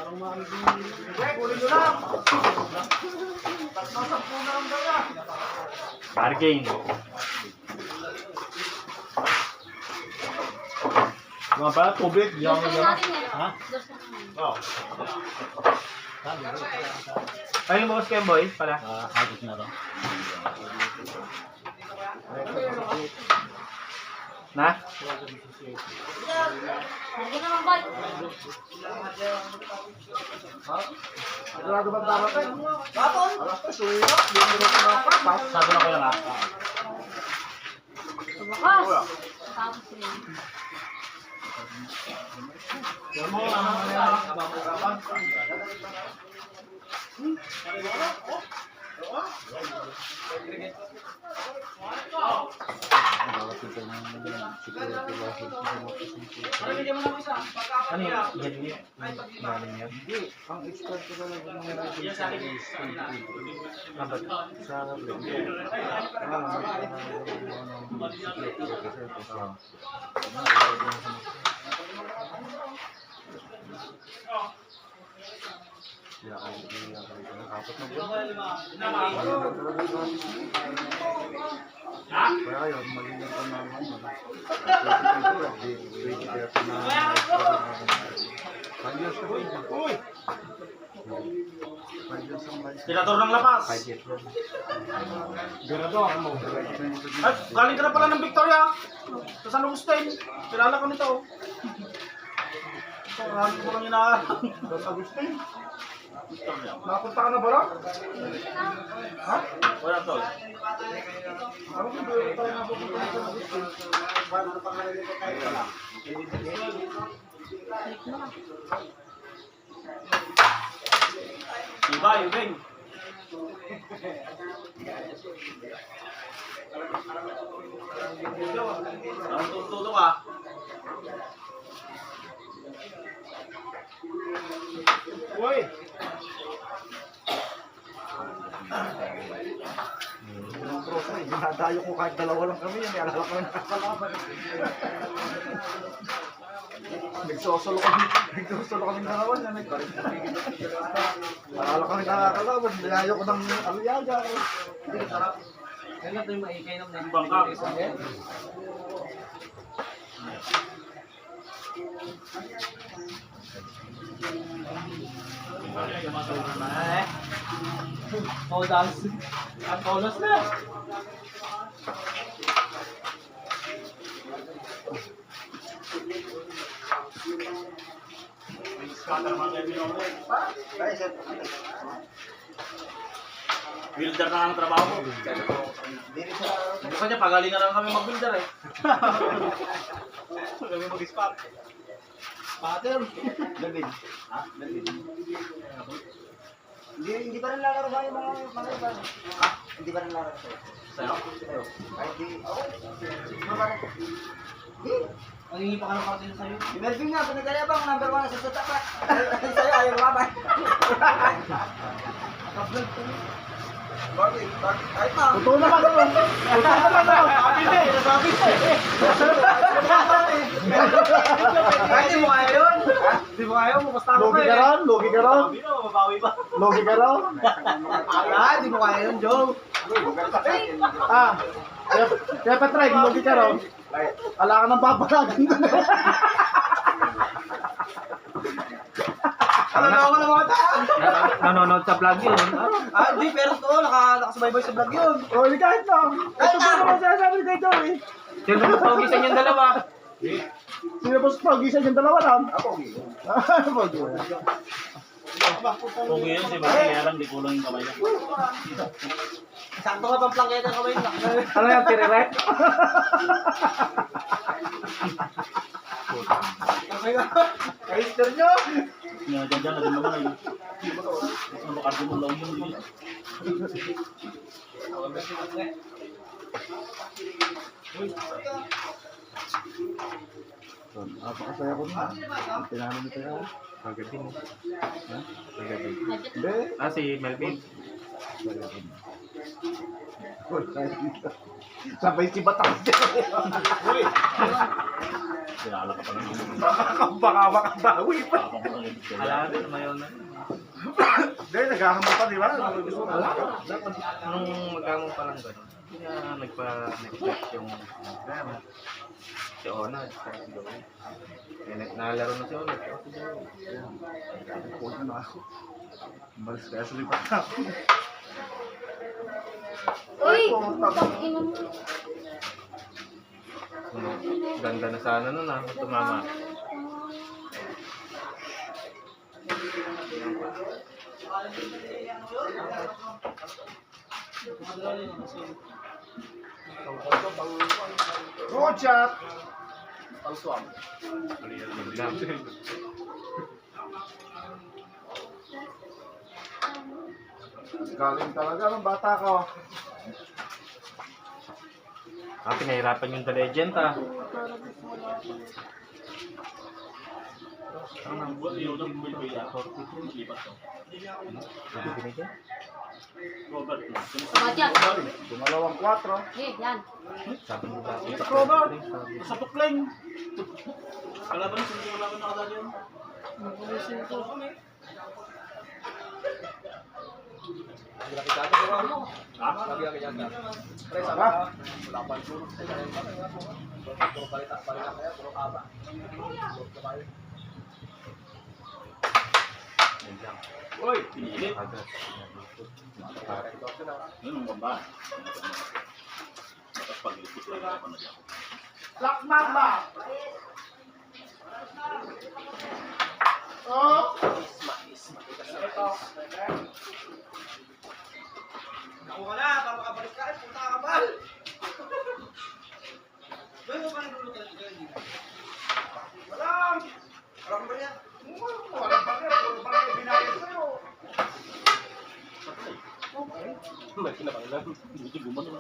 Parang maraming kunin nyo lang. Tapos 10 na lang daw yan. Bargain. Mga pala, tubig. Diyan ko naman. Ha? Oo. Ayun mo, Scam Boy, pala. Hagos na to. Na? Lagi naman, boy. Sigurado ba darating? Tapon! Suwa. Sabi na ko lang ha. Tumakas. Tapos yun. Ano yun? Yan yun. Galing yan. Hindi, ang expert ko talaga ng mga riding sa kaya yun, magiging ko naman. Tinator ng lapas. Ay, galing ka na pala ng Victoria. Sa San Agustin. Kilala ko nito. Marami ko lang inaalam. San Agustin? Nakapunta ka na ba lang? Ha? Wala to. Ano kung doon tayo napupunta na San Agustin? Paano na pangalan ko tayo pala? Iba, yun din. Ang tututo ka. Uy! Ang prosa eh, dinadayo ko kahit dalawa lang kami yan. Alala ko na nakakalaban. Nagsosolo kami dalawa yan. Alala kami nakakalaban. Dinayo ko ng aliyaga. Kaya ito yung maikay ng Bangka. Oh, dance. Ang tolos na. Builder na ang trabaho ko. Bukan niya, pagaling na lang kami mag-builder eh. Kami mag-spot. Pater! David. Ha? David. Hindi pa rin lalaro ba yung mga iba? Ha? Hindi pa rin lalaro sa'yo? Sa'yo? Sa'yo? Ay, di. Ako? Sino ba rin? Di. Mangingi pa ka ng kartin sa'yo. Si Melvin nga, pinagayabang number 1 sa satapat. Sa'yo, ayaw lumaban. Naka-vlog ko. Bakit? Kahit na. Totoo naman ito. Totoo naman ito. Sabi na eh. Sabi na eh. Ay, di mo kaya yun? Di mo kaya? Basta ako Logi ka ron? Logi ka ron? Sabi na, mabawi ba? Logi ka ron? Ay, di mo kaya yun, Joe. Ah. Kaya Patray, logi ka ron? Wala ka nang papalagin doon eh. Ano na ako ng mga tao? Nanonood sa vlog yun. Ah, di, pero to, nakasubaybay sa vlog yun. O, hindi kahit lang. Ito ba naman sinasabi kay Joey? Sino ba pagisan yung dalawa? Sino ba pagisan yung dalawa lang? Ako, Kung yun, si Maki, alam, di kulang yung kamay niya. sakto ka pang plangketa ka ba yun? Ano yung tireret? Kaister nyo! Nga, dyan, naging naman ay. Ang bakardo mo lang yun. Napakasaya ko na. Tinanong nito yan. Kagabi mo. Ha? Kagabi. Hindi. Si Melvin. Kagabi. Sabay si Batang. Uy! Sinala ka pa lang yun. Baka makabawi pa. Baka mo lang yung Alam mo, mayon na. Hindi, naghahamon pa, di ba? Dapat nung magkamong pa lang gano'n, hindi na nagpa-neglect yung drama. Si Ona, si Joey. Nalaro na si Ona, si Joey. Huwag na ako. Malis kaya sa lipat na ako. Uy! Putang ina mo. Ganda na sana nun tumama. Good shot! Ganda. Galing talaga ng bata ko. Pinahirapan yung The Legend Ang buwan yun, ang buwan yun. Lipat ko. Ano binigyan? Robert. Sabat yan. Dumalawang 4. Eh, yan. Sabi mo ba? Robert! Sa tukling! Kalaban, sino yung kalaban nakadali yun? Uy! Pinilit! Yun ang gamba. Tapos pag-ilipit lang ako na dyan. Lock mamba! Oh! Naku ka na, para makabalik ka, puta ka ba? Ba yung parang lulutan ka dito? Walang! Parang ba yan? Walang bagay. Walang bagay. Binayad sa'yo. May kinakailan. Hindi gumano.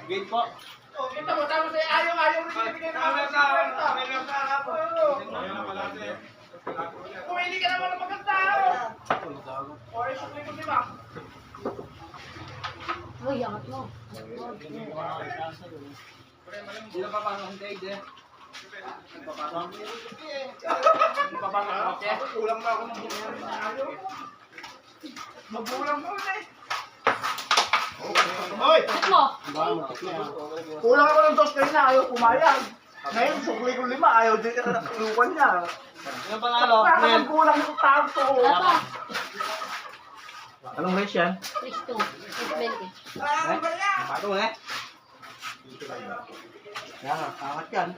Game po. Oh, kita mo, tama sa'yo. Ayaw mo sinibigay na mga kwenta. Pumili ka naman ng maganda. O, ay, sukli ko, di ba? Uy, angat mo. Hindi na papasok ang daig eh. Papasok. Kulang na ako ng bulan. Ayaw. Magulang mo na eh. Hoy! Angat mo. Kulang ako ng 2 kayo na, ayaw pumayag. Ngayon, sukli ko 5, ayaw din ka na iluwan niya. Yung panalo, Kulang yung tao to. Wala pa. Anong race yan? 6-2. 6-20. Pato eh. Yan, angat yan.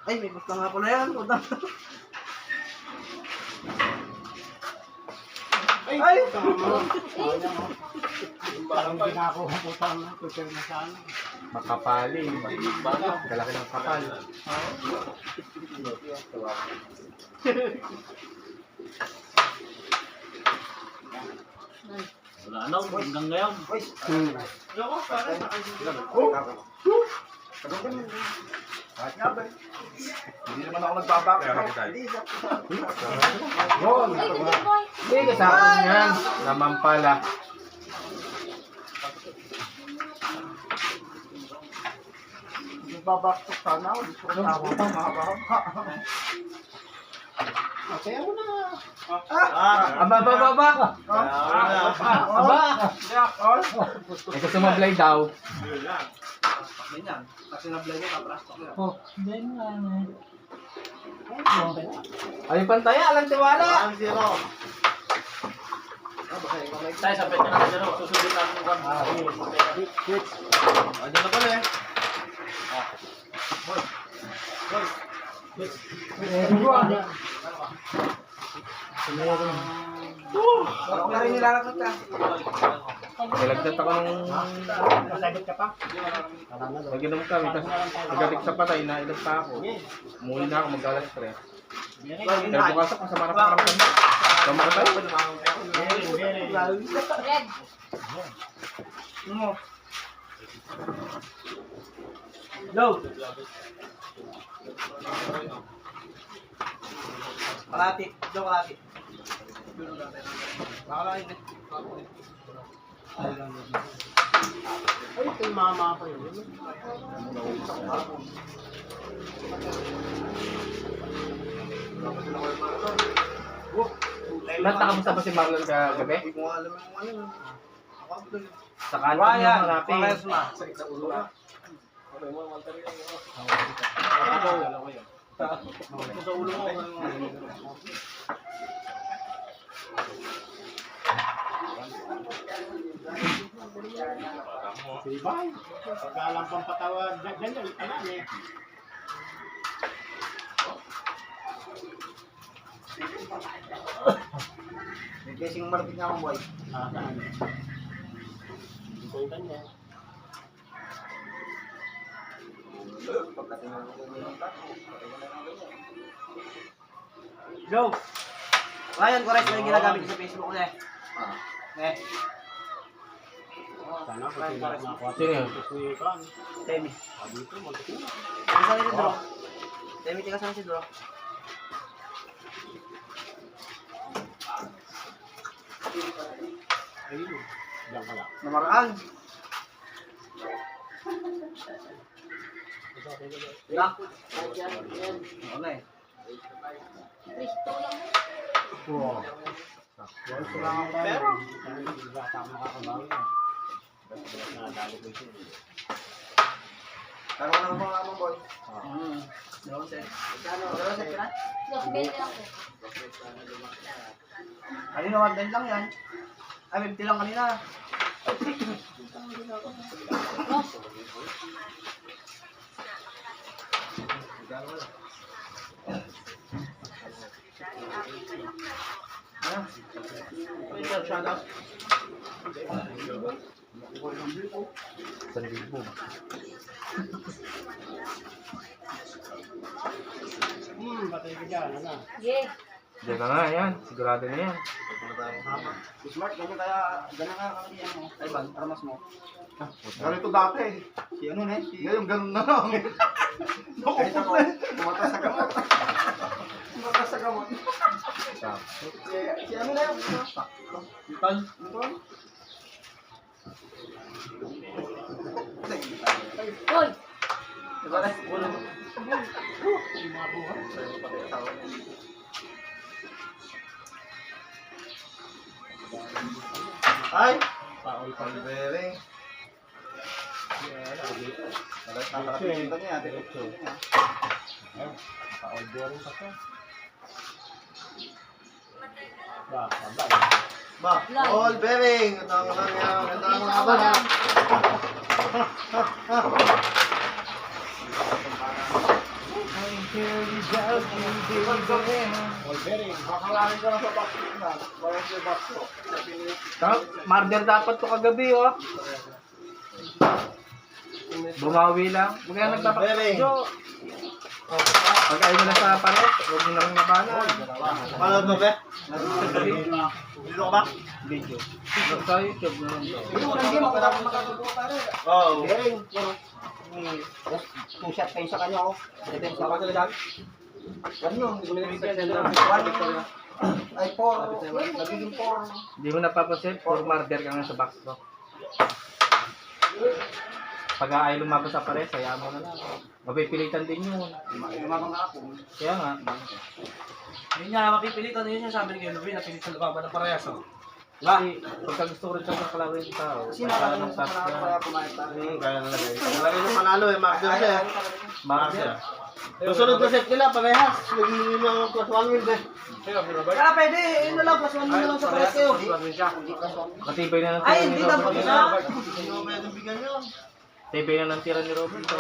Ay, may basta nga pala yan. Ay! Parang ginakuha ko pa ng tutor na sana. Makapali. Kalaki ng kapal. Wala na, hanggang ngayon. Kahit nga ba? Hindi naman ako nagbabak. Yun. Ay, good boy. Hindi ka sa akin yan. Naman pala. Nagbabaktok sana ako. Gusto ko na ako mahaba-haba. Kaya mo na. Aba. Ito sumablay daw. Ganyan. Kasi na-blay mo, kaprastok yan. Ay, pantaya. Alang tiwala. Ang zero. Tayo, sapit ka na dyan. Susundin natin yung kwan. Andiyan na pala eh. Ako na rin nilalakot ka. Nilagdat ako ng... Masabit ka pa? Nag-inom kami. Tapos nagatik sa patay. Nailag pa ako. Umuwi na ako. Mag-alas 3. Pero bukas ako sa marap-marap. Tama ka tayo. Red. Ano? Go! Kalati. Joe, kalati. Makalaki din. Ay, ito yung mama ko yun. Lahat nakamusta ba si Marlon kagabi? Hindi ko nga alam yung ano. Ako ang doon. Sa kanto Ryan, niya hanapin. parehas na. Sakit sa ulo na. Sa ulo mo. Sibay. Pagkalang pampatawad. Ganyan, alam eh. May casing marapit nga akong boy. Saan? Ito yung kanya. Pagkatingin ko yung tato. Joe. Ryan, correct mo yung ginagamit ko sa Facebook ko eh. Eh, Sana kung sila nakakuha. Sino yun? Temi. Dito, magkakita. Tigas na si Dro. Temi, tigas na si Dro. Ayun. Diyan ka lang. Namaraan. Ilang? Ano eh? Kristo lang. Oo. Gusto lang ako pero. Hindi ba ako makakabawi na. Nadali ko ito. Ano ka naman mga among boy? Joseph. Joseph na? 220 lang po. Kanina 110 lang yan. Ay, 50 lang kanina. Ross. Richard, shout out. Sandibo. Batay ka dyan, ano? Yeah. Diyan na nga yan. Sigurado na yan. Smart, ganyan kaya, ganyan kaya kakaliyan mo. Ay, ban, armas mo. Ganito dati. Si ano na eh, si... Ngayon, ganun na lang. Kahit ako, Tumata sa gamot. Tumata sa gamot. Si ano na yun? Ton. Hoy. Diba na? Ulo. Ay! Paol pa rin. Bering. Nakakapinta niya, ate. Paol rin pa siya. Ba, ba. Ba, all bearing. Ito ang mga niya. Ito ang mga ba na. All bearing. Makalangin ka lang sa box na. Parang sa box ko. Marder dapat to kagabi, oh. Bumawi lang. Kaya Bering. nagpapakasyo. Pag ayaw mo na sa pares, huwag mo na rin nabala. Manood mo, be? Dito ka ba? Video. Sa YouTube na lang to. Hindi mo kailangan makatutuwa pare. Oo. Bering, two shot kayo sa kanya oh. Depende sa kanya lang. One yun, one ay 4, nagiging 4. Hindi mo napapansin, for marder ka nga sa box to. Pag ayaw lumabas sa pares, hayaan mo na lang. Mapipilitan din yun. Lumabang ako. Kaya nga. Yun nga, mapipilitan yun yung sabi ni Kuya Louie, napilit sa lumaban ng parehas oh. Kasi pagka gusto ko rin siya sa kalaro yung tao. Kasi nakakalimutan sa kanila kaya pumayat tayo. Kaya na lang. Malaki ng panalo eh, Mark Dempsey eh. Marder. Susunod na set nila, parehas. Naging yung plus 1 win eh. Kaya pwede, yun na lang, plus 1 na lang sa parehas kayo. Matibay na ng Ay, tira ni hindi na, Robert. pag isa. Sino ba yung bigyan nyo? Tibay na ng tira ni Robert. oh.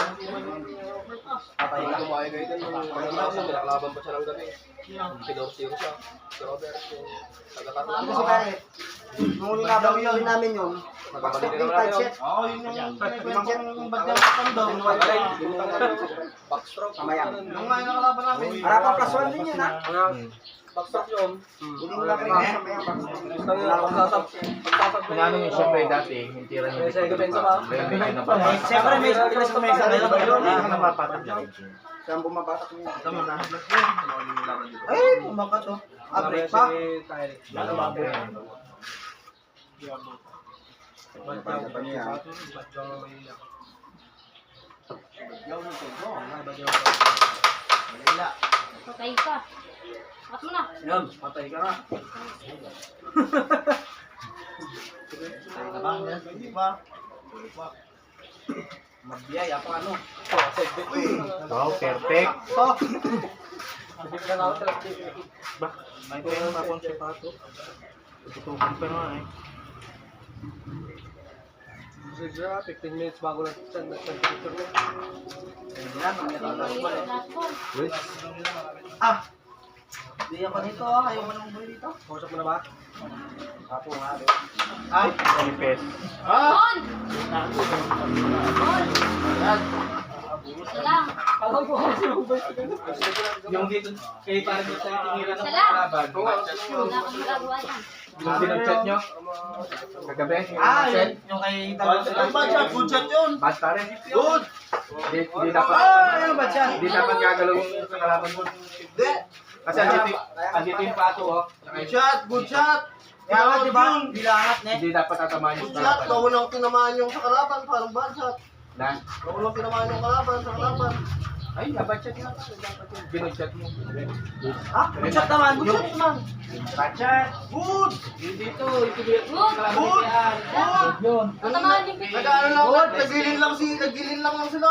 Patay ka. Kumain kayo din. Pinakalaban pa siya ng gabi. Pinorsi ko siya. Si Robert, yung taga-tatlo. Kasi pare, nung linabang yun namin yun, backstop yung 5 set. Oo, yun yung Pinagkwento yung badyang pando. Backstroke. Kamaya. Nung nga yung nakalaban namin. Harapang plus 1 din yun ha. Hmm. Backstop yun. Hindi mo na pinasa may Pinano yung siyempre dati, yung tira niya May second pensa ba? Medyo napatag. Siyempre may pilas na may sarili. Hindi ka napapatag niya. Saan bumabatak mo? Tama na. Ay, bumakat oh. Break pa. Lalo mga Patay ka. At mo na. Yan, patay ka na. Magbiyaya pa ano. Wow, perfect. Ba? May pera pa akong sipato. Tutukan pa nga eh. Sige, 15 minutes bago nag-picture mo. Last ball. Ah! Hindi ako nito ah. Ayaw mo nang buli dito. Kausap mo na ba? Apo nga. Ay, manifest. On! On! Isa lang. Yung dito, kay parang dito sa tinira ng Isa lang. kalaban. Wala akong magagawa yan. Yung pinag-chat nyo? Kagabi? Ah, yung kay Good shot yun. Bad pa rin. Good! Hindi dapat. Ano ba siya? Hindi dapat gagalaw yung kalaban mo. Hindi. Kasi andito yung pato oh. Good shot, good shot. Kaya nga, di ba? Bilangat na Hindi dapat tatamaan yung Good shot, kalaban. nawalang tinamaan yung sa kalaban, parang bad shot. Na? Nawalang tinamaan yung kalaban sa kalaban. Ay, nabad chat nga. Binag-chat mo. Ah, good shot naman, good shot naman. Bad chat. Good! Yung dito, ito yung Good! kalaban Good! yan. Good! Yun. Tatamaan yung picture. Nag-ano lang, nagilin lang sila.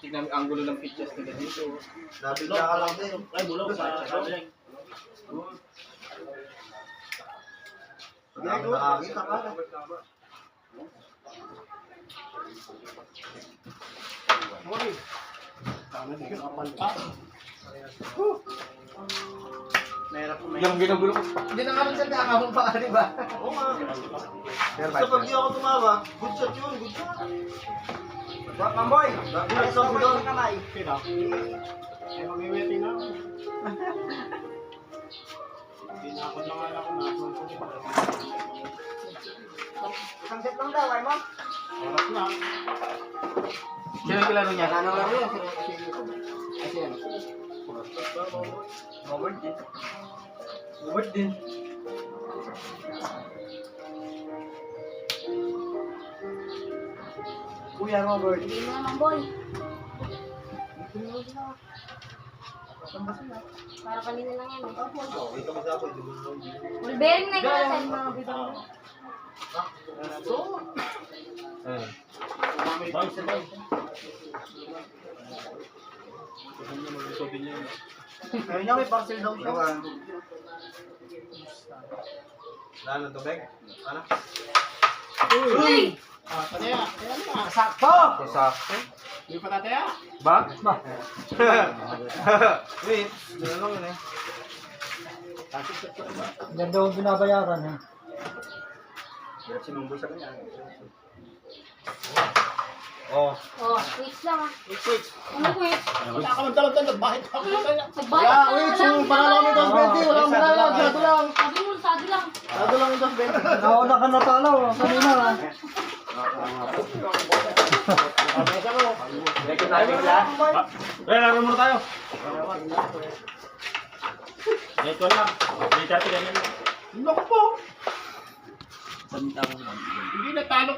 Tignan ang angulo ng pictures nila dito. Nabigla ka lang din. Ay, bulong. Nakakita ka. Yung ginugulo ko. Hindi na nga sa kakabang pa, di ba? Oo nga. Pero Sa pag di ako tumawa, good shot yun, good shot. Shot man boy. Good shot mo doon. Isang set lang daw, ay mo? Sino yung kilaro niya? Ano lang yun? Kasi yan. Maward din. Kuya, Robert. Hindi mo naman, boy. Para kanina lang yan eh. Full bearing na yung natin. Eh. Ayun niya, may parcel daw siya. Lalo tubig? Ano? Uy! Sakto! Sakto. Hindi pa tataya. Ba? Wait. Ganun lang yun eh. Ganda yung binabayaran ha. Hirap sinunggo sa kanya. Oh. Oh, switch lang ah. Ano switch? Wala ka man talaga, nagbayad ka mo kaya. Nagbayad ka wait, na so lang. panalo kami dos 20, walang bayad, gado lang. Sabi mo, sado lang. Gado lang yung dos 20. Nauna ka natalo, kanina ha. Eh, laro muna tayo. Ito lang. May dati ganyan. Naku po. Hindi na talo ka.